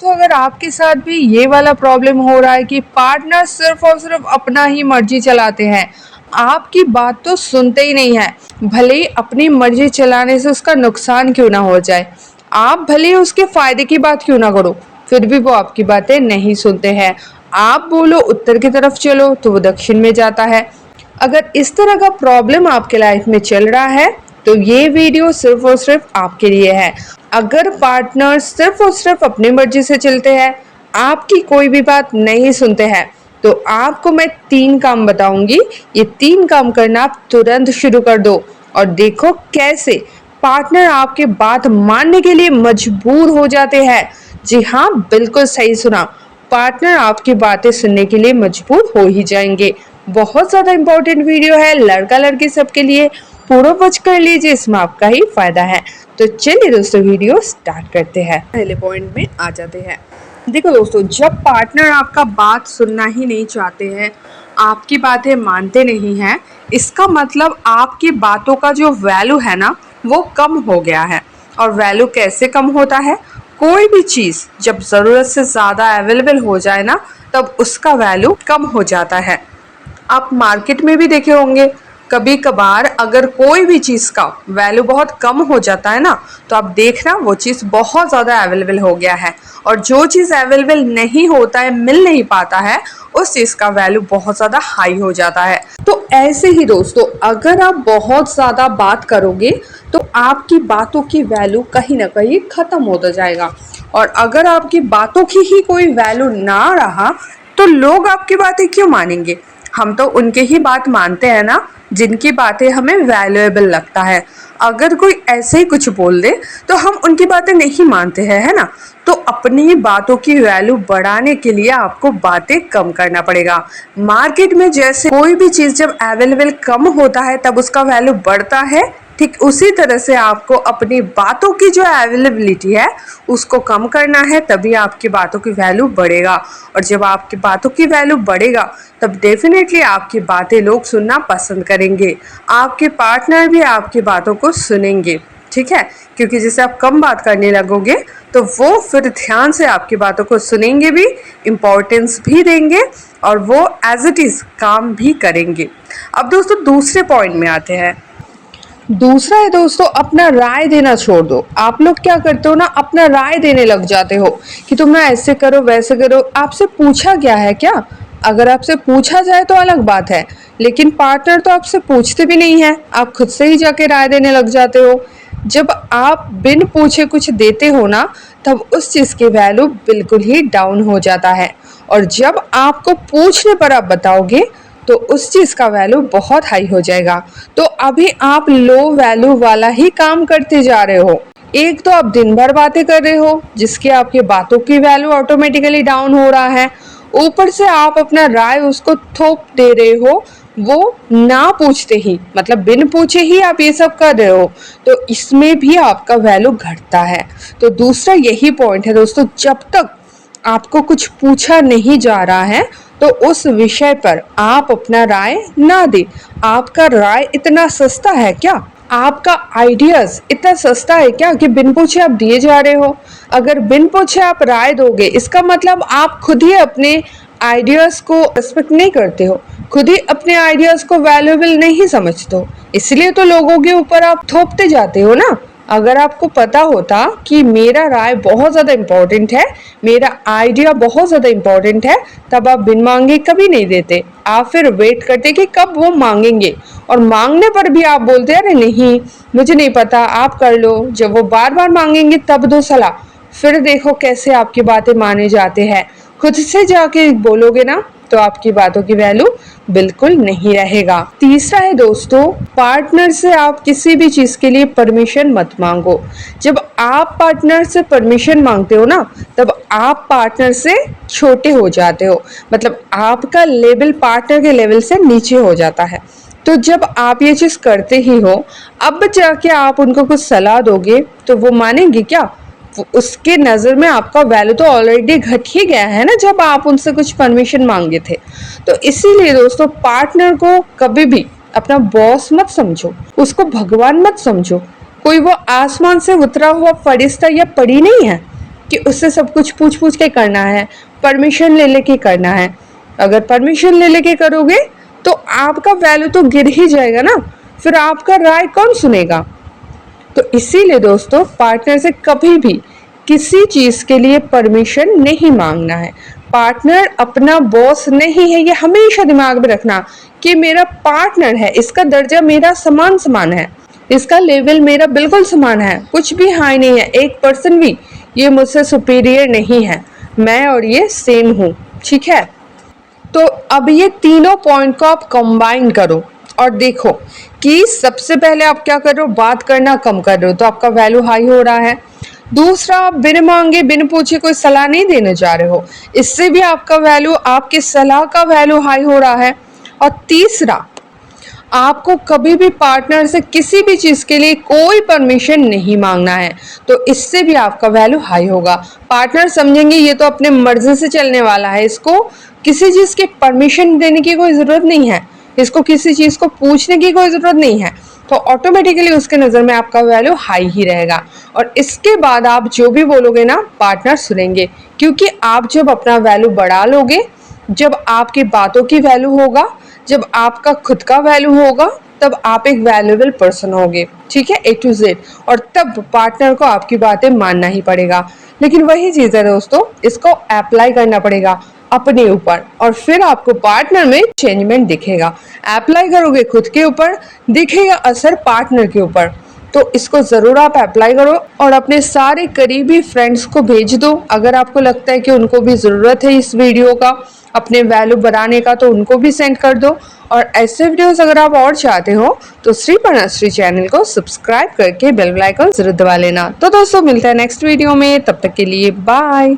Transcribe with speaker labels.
Speaker 1: तो अगर आपके साथ भी ये वाला प्रॉब्लम हो रहा है कि पार्टनर सिर्फ और सिर्फ अपना ही मर्जी चलाते हैं, आपकी बात तो सुनते ही नहीं है, भले ही अपनी मर्जी चलाने से उसका नुकसान क्यों ना हो जाए, आप भले ही उसके फायदे की बात क्यों ना करो, फिर भी वो आपकी बातें नहीं सुनते हैं। आप बोलो उत्तर की तरफ चलो तो वो दक्षिण में जाता है। अगर इस तरह का प्रॉब्लम आपके लाइफ में चल रहा है तो ये वीडियो सिर्फ और सिर्फ आपके लिए है। अगर पार्टनर सिर्फ और सिर्फ अपनी मर्जी से चलते हैं, आपकी कोई भी बात नहीं सुनते हैं, तो आपको मैं 3 काम बताऊंगी। ये 3 काम करना आप तुरंत शुरू कर दो और देखो कैसे पार्टनर आपके बात मानने के लिए मजबूर हो जाते हैं। जी हाँ, बिल्कुल सही सुना, पार्टनर आपकी बातें सुनने के लिए मजबूर हो ही जाएंगे। बहुत ज़्यादा इम्पोर्टेंट वीडियो है, लड़का लड़की सबके लिए, पूरा वॉच कर लीजिए, इसमें आपका ही फायदा है। तो चलिए दोस्तों वीडियो स्टार्ट करते हैं, पहले पॉइंट में आ जाते हैं। देखो दोस्तों, जब पार्टनर आपका बात सुनना ही नहीं चाहते हैं, आपकी बातें मानते नहीं हैं, इसका मतलब आपकी बातों का जो वैल्यू है ना वो कम हो गया है। और वैल्यू कैसे कम होता है? कोई भी चीज़ जब ज़रूरत से ज़्यादा अवेलेबल हो जाए ना, तब उसका वैल्यू कम हो जाता है। आप मार्केट में भी देखे होंगे, कभी कभार अगर कोई भी चीज़ का वैल्यू बहुत कम हो जाता है ना, तो आप देखना वो चीज़ बहुत ज़्यादा अवेलेबल हो गया है, और जो चीज़ अवेलेबल नहीं होता है, मिल नहीं पाता है, उस चीज़ का वैल्यू बहुत ज़्यादा हाई हो जाता है। तो ऐसे ही दोस्तों, अगर आप बहुत ज़्यादा बात करोगे तो आपकी बातों की वैल्यू कहीं ना कहीं ख़त्म होता जाएगा, और अगर आपकी बातों की ही कोई वैल्यू ना रहा तो लोग आपकी बातें क्यों मानेंगे? हम तो उनके ही बात मानते हैं ना जिनकी बातें हमें वैल्यूएबल लगता है। अगर कोई ऐसे ही कुछ बोल दे तो हम उनकी बातें नहीं मानते हैं, है ना? तो अपनी बातों की वैल्यू बढ़ाने के लिए आपको बातें कम करना पड़ेगा। मार्केट में जैसे कोई भी चीज़ जब अवेलेबल कम होता है तब उसका वैल्यू बढ़ता है, ठीक उसी तरह से आपको अपनी बातों की जो अवेलेबिलिटी है उसको कम करना है, तभी आपकी बातों की वैल्यू बढ़ेगा। और जब आपकी बातों की वैल्यू बढ़ेगा तब डेफिनेटली आपकी बातें लोग सुनना पसंद करेंगे, आपके पार्टनर भी आपकी बातों को सुनेंगे, ठीक है? क्योंकि जैसे आप कम बात करने लगोगे तो वो फिर ध्यान से आपकी बातों को सुनेंगे भी, इम्पोर्टेंस भी देंगे, और वो एज इट इज़ काम भी करेंगे। अब दोस्तों दूसरे पॉइंट में आते हैं। दूसरा है दोस्तों, अपना राय देना छोड़ दो। आप लोग क्या करते हो ना, अपना राय देने लग जाते हो कि तुम ना ऐसे करो वैसे करो। आपसे पूछा गया है क्या? अगर आपसे पूछा जाए तो अलग बात है, लेकिन पार्टनर तो आपसे पूछते भी नहीं है, आप खुद से ही जाके राय देने लग जाते हो। जब आप बिन पूछे कुछ देते हो ना, तब उस चीज़ की वैल्यू बिल्कुल ही डाउन हो जाता है, और जब आपको पूछने पर आप बताओगे तो उस चीज़ का वैल्यू बहुत हाई हो जाएगा। तो अभी आप लो वैल्यू वाला ही काम करते जा रहे हो। एक तो आप दिन भर बातें कर रहे हो जिसकी आपकी बातों की वैल्यू ऑटोमेटिकली डाउन हो रहा है, ऊपर से आप अपना राय उसको थोप दे रहे हो, वो ना पूछते ही, मतलब बिन पूछे ही आप ये सब कर रहे हो, तो इसमें भी आपका वैल्यू घटता है। तो दूसरा यही पॉइंट है दोस्तों, जब तक आपको कुछ पूछा नहीं जा रहा है तो उस विषय पर आप अपना राय ना दें। आपका राय इतना सस्ता है क्या? आपका आइडियाज इतना सस्ता है क्या कि बिन पूछे आप दिए जा रहे हो? अगर बिन पूछे आप राय दोगे, इसका मतलब आप खुद ही अपने आइडियाज को रिस्पेक्ट नहीं करते हो, खुद ही अपने आइडियाज को वैल्यूएबल नहीं समझते हो, इसलिए तो लोगों के ऊपर आप थोपते जाते हो ना। अगर आपको पता होता कि मेरा राय बहुत ज़्यादा इम्पोर्टेंट है, मेरा आइडिया बहुत ज़्यादा इम्पोर्टेंट है, तब आप बिन मांगे कभी नहीं देते। आप फिर वेट करते कि कब वो मांगेंगे, और मांगने पर भी आप बोलते अरे नहीं मुझे नहीं पता, आप कर लो। जब वो बार बार मांगेंगे तब दो सलाह, फिर देखो कैसे आपकी बातें माने जाते हैं। खुद से जाके बोलोगे ना तो आपकी बातों की वैल्यू बिल्कुल नहीं रहेगा। तीसरा है दोस्तों, पार्टनर से आप किसी भी चीज के लिए परमिशन मत मांगो। जब आप पार्टनर से परमिशन मांगते हो ना, तब आप पार्टनर से छोटे हो जाते हो, मतलब आपका लेवल पार्टनर के लेवल से नीचे हो जाता है। तो जब आप ये चीज करते ही हो, अब जाके आप उनको कुछ सलाह दोगे तो वो मानेंगे क्या? उसके नज़र में आपका वैल्यू तो ऑलरेडी घट ही गया है ना जब आप उनसे कुछ परमिशन मांगे थे। तो इसीलिए दोस्तों, पार्टनर को कभी भी अपना बॉस मत समझो, उसको भगवान मत समझो। कोई वो आसमान से उतरा हुआ फरिश्ता या परी नहीं है। कि उससे सब कुछ पूछ पूछ के करना है, परमिशन ले लेके करना है। अगर परमिशन ले लेके करोगे तो आपका वैल्यू तो गिर ही जाएगा ना, फिर आपका राय कौन सुनेगा। तो इसीलिए दोस्तों पार्टनर से कभी भी किसी चीज के लिए परमिशन नहीं मांगना है। पार्टनर अपना बॉस नहीं है, ये हमेशा दिमाग में रखना कि मेरा पार्टनर है, इसका दर्जा मेरा समान समान है, इसका लेवल मेरा बिल्कुल समान है, कुछ भी हाई नहीं है, 1% भी ये मुझसे सुपीरियर नहीं है, मैं और ये सेम हूँ। ठीक है, तो अब ये तीनों पॉइंट को आप कंबाइन करो और देखो कि सबसे पहले आप क्या कर रहे हो, बात करना कम कर रहे हो तो आपका वैल्यू हाई हो रहा है। दूसरा, आप बिन मांगे बिन पूछे कोई सलाह नहीं देने जा रहे हो, इससे भी आपका वैल्यू, आपकी सलाह का वैल्यू हाई हो रहा है। और तीसरा, आपको कभी भी पार्टनर से किसी भी चीज़ के लिए कोई परमिशन नहीं मांगना है, तो इससे भी आपका वैल्यू हाई होगा। पार्टनर समझेंगे ये तो अपने मर्जी से चलने वाला है, इसको किसी चीज़ की परमिशन देने की कोई ज़रूरत नहीं है, इसको किसी चीज़ को पूछने की कोई ज़रूरत नहीं है, तो ऑटोमेटिकली उसके नज़र में आपका वैल्यू हाई ही रहेगा। और इसके बाद आप जो भी बोलोगे ना पार्टनर सुनेंगे, क्योंकि आप जब अपना वैल्यू बढ़ा लोगे, जब आपकी बातों की वैल्यू होगा, जब आपका खुद का वैल्यू होगा, तब आप एक वैल्यूएबल पर्सन होगे। ठीक है, A to Z, और तब पार्टनर को आपकी बातें मानना ही पड़ेगा। लेकिन वही चीज़ है दोस्तों, इसको अप्लाई करना पड़ेगा अपने ऊपर और फिर आपको पार्टनर में चेंजमेंट दिखेगा। अप्लाई करोगे खुद के ऊपर, दिखेगा असर पार्टनर के ऊपर। तो इसको ज़रूर आप अप्लाई करो और अपने सारे करीबी फ्रेंड्स को भेज दो। अगर आपको लगता है कि उनको भी ज़रूरत है इस वीडियो का, अपने वैल्यू बढ़ाने का, तो उनको भी सेंड कर दो। और ऐसे वीडियोस अगर आप और चाहते हो तो श्री पर्णाश्री चैनल को सब्सक्राइब करके बेल आइकन जरूर दबा लेना। तो दोस्तों मिलता है नेक्स्ट वीडियो में, तब तक के लिए बाय।